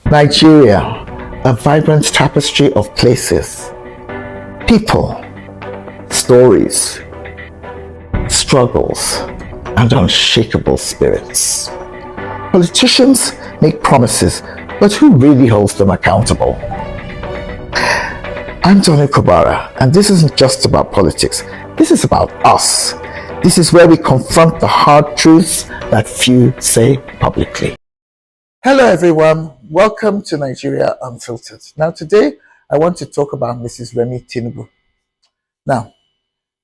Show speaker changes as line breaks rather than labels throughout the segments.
Nigeria, a vibrant tapestry of places, people, stories, struggles, and unshakable spirits. Politicians make promises, but who really holds them accountable? I'm Tony Kobara, and this isn't just about politics. This is about us. This is where we confront the hard truths that few say publicly. Hello everyone, welcome to Nigeria Unfiltered. Now today, I want to talk about Mrs. Remi Tinubu. Now,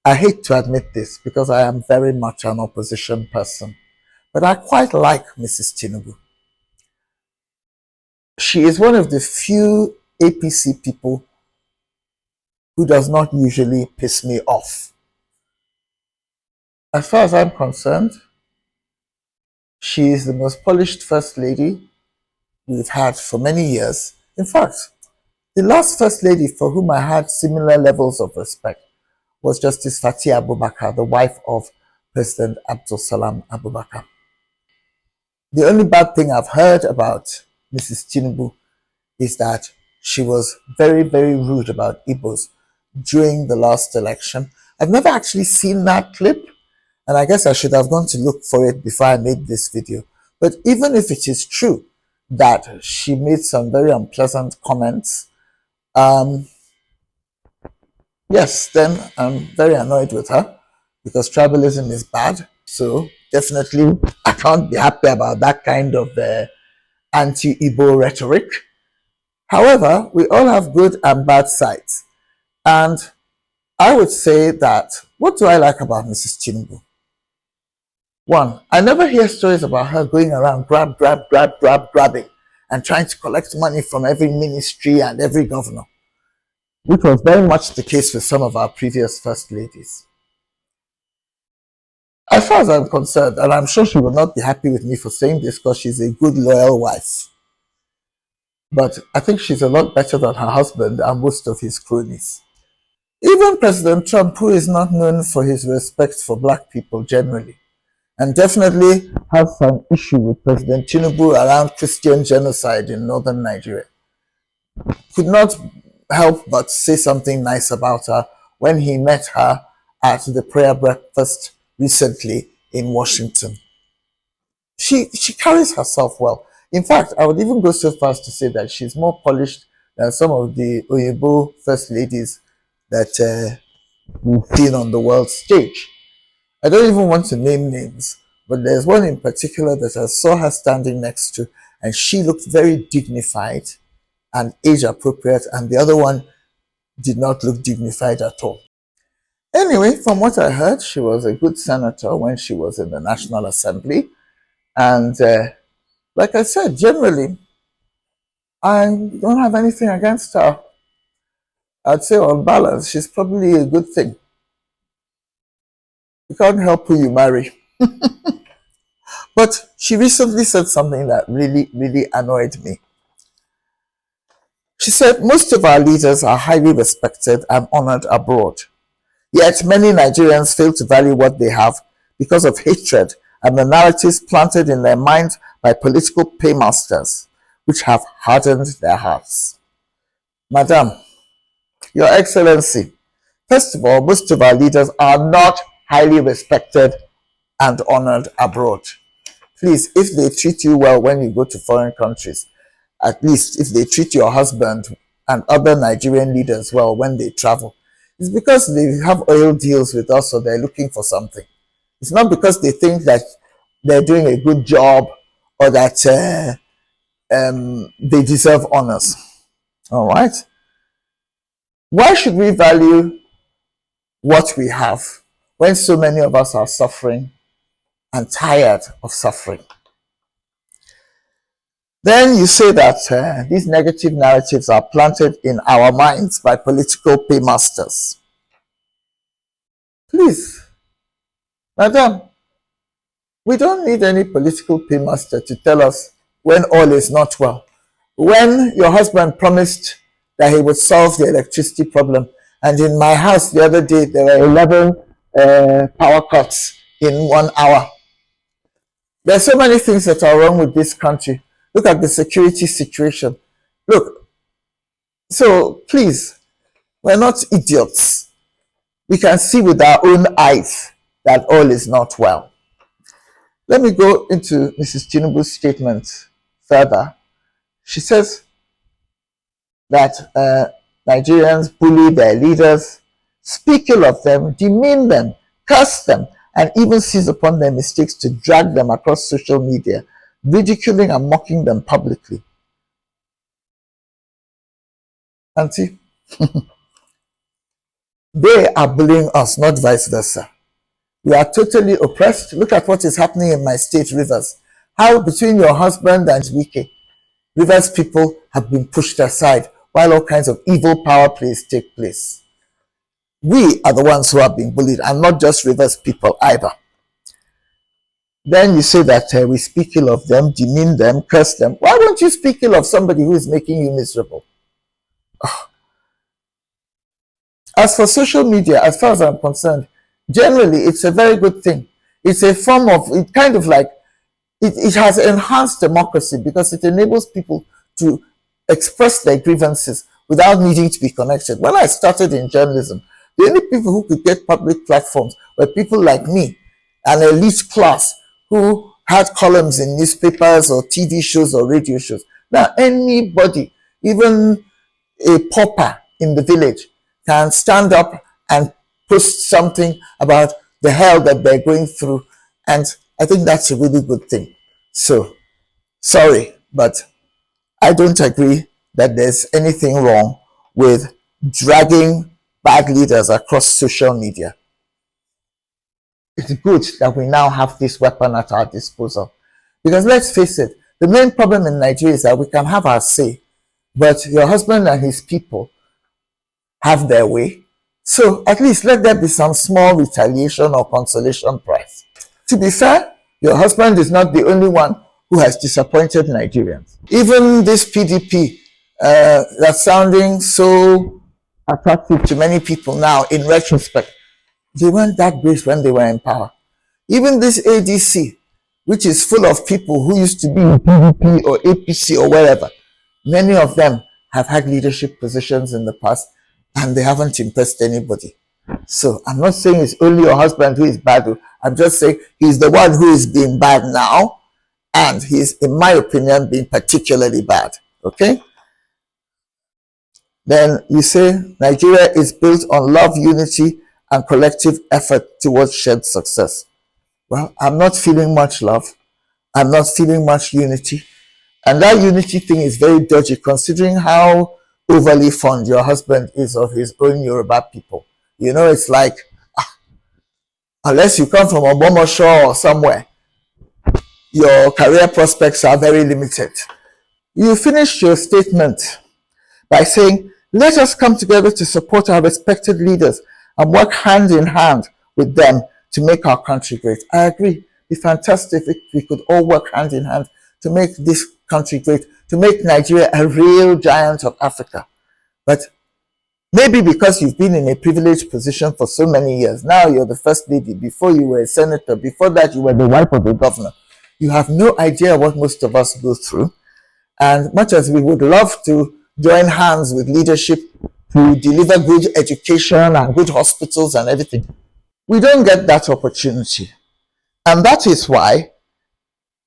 I hate to admit this because I am very much an opposition person, but I quite like Mrs. Tinubu. She is one of the few APC people who does not usually piss me off. As far as I'm concerned, she is the most polished First Lady we've had for many years. In fact, the last First Lady for whom I had similar levels of respect was Justice Fatia Abubakar, the wife of President Abdul Salam Abubakar. The only bad thing I've heard about Mrs. Tinubu is that she was very, very rude about Igbos during the last election. I've never actually seen that clip, and I guess I should have gone to look for it before I made this video. But even if it is true that she made some very unpleasant comments, yes, then I'm very annoyed with her because tribalism is bad. So definitely I can't be happy about that kind of anti-Igbo rhetoric. However, we all have good and bad sides. And I would say that, what do I like about Mrs. Tinubu? One, I never hear stories about her going around grabbing and trying to collect money from every ministry and every governor, which was very much the case with some of our previous First Ladies. As far as I'm concerned, and I'm sure she will not be happy with me for saying this because she's a good, loyal wife, but I think she's a lot better than her husband and most of his cronies. Even President Trump, who is not known for his respect for black people generally, and definitely has some issue with President Tinubu around Christian genocide in northern Nigeria, could not help but say something nice about her when he met her at the prayer breakfast recently in Washington. She carries herself well. In fact, I would even go so far as to say that she's more polished than some of the Oyinbo First Ladies that we've seen on the world stage. I don't even want to name names, but there's one in particular that I saw her standing next to, and she looked very dignified and age appropriate, and the other one did not look dignified at all. Anyway, from what I heard, she was a good senator when she was in the National Assembly, and like I said, generally, I don't have anything against her. I'd say on balance, she's probably a good thing. You can't help who you marry. But she recently said something that really, really annoyed me. She said, most of our leaders are highly respected and honored abroad. Yet many Nigerians fail to value what they have because of hatred and the narratives planted in their minds by political paymasters, which have hardened their hearts. Madam, Your Excellency, first of all, most of our leaders are not highly respected and honored abroad. Please, if they treat you well when you go to foreign countries, at least if they treat your husband and other Nigerian leaders well when they travel, it's because they have oil deals with us or they're looking for something. It's not because they think that they're doing a good job or that they deserve honors. All right? Why should we value what we have when so many of us are suffering and tired of suffering? Then you say that these negative narratives are planted in our minds by political paymasters. Please, madam, we don't need any political paymaster to tell us when all is not well. When your husband promised that he would solve the electricity problem, and in my house the other day there were 11 power cuts in 1 hour. There are so many things that are wrong with this country. Look at the security situation. Look, so please, we're not idiots. We can see with our own eyes that all is not well. Let me go into Mrs. Tinubu's statement further. She says that Nigerians bully their leaders, speak ill of them, demean them, curse them, and even seize upon their mistakes to drag them across social media, ridiculing and mocking them publicly. Auntie, they are bullying us, not vice versa. We are totally oppressed. Look at what is happening in my state, Rivers. How between your husband and Wike, Rivers people have been pushed aside while all kinds of evil power plays take place. We are the ones who have been bullied, and not just Rivers people either. Then you say that we speak ill of them, demean them, curse them. Why don't you speak ill of somebody who is making you miserable? As for social media, as far as I'm concerned, generally it's a very good thing. It's a form of, it kind of like, it has enhanced democracy because it enables people to express their grievances without needing to be connected. When I started in journalism, the only people who could get public platforms were people like me, an elite class who had columns in newspapers or TV shows or radio shows. Now, anybody, even a pauper in the village, can stand up and post something about the hell that they're going through. And I think that's a really good thing. So, sorry, but I don't agree that there's anything wrong with dragging bad leaders across social media. It's good that we now have this weapon at our disposal. Because let's face it, the main problem in Nigeria is that we can have our say, but your husband and his people have their way. So at least let there be some small retaliation or consolation prize. To be fair, your husband is not the only one who has disappointed Nigerians. Even this PDP that's sounding so attractive to many people now, in retrospect, they weren't that great when they were in power. Even this ADC, which is full of people who used to be in PDP or APC or wherever, many of them have had leadership positions in the past and they haven't impressed anybody. So I'm not saying it's only your husband who is bad. I'm just saying he's the one who is being bad now, and he's, in my opinion, being particularly bad. Okay? Then you say Nigeria is built on love, unity, and collective effort towards shared success. Well, I'm not feeling much love. I'm not feeling much unity. And that unity thing is very dodgy considering how overly fond your husband is of his own Yoruba people. You know, it's like, unless you come from Ogbomosho or somewhere, your career prospects are very limited. You finished your statement by saying, let us come together to support our respected leaders and work hand in hand with them to make our country great. I agree. It'd be fantastic if we could all work hand in hand to make this country great, to make Nigeria a real giant of Africa. But maybe because you've been in a privileged position for so many years, now you're the first lady, before you were a senator, before that you were the wife of a governor. You have no idea what most of us go through. And much as we would love to join hands with leadership to deliver good education and good hospitals and everything, we don't get that opportunity. And that is why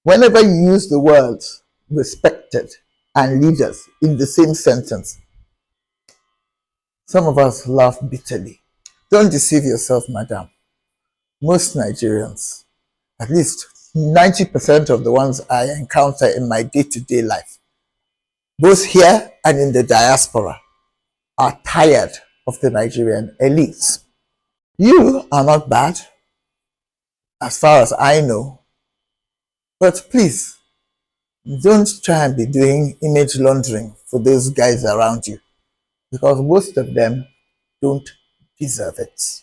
whenever you use the words respected and leaders in the same sentence, some of us laugh bitterly. Don't deceive yourself, madam. Most Nigerians, at least 90% of the ones I encounter in my day-to-day life, both here and in the diaspora, are tired of the Nigerian elites. You are not bad, as far as I know, but please, don't try and be doing image laundering for those guys around you, because most of them don't deserve it.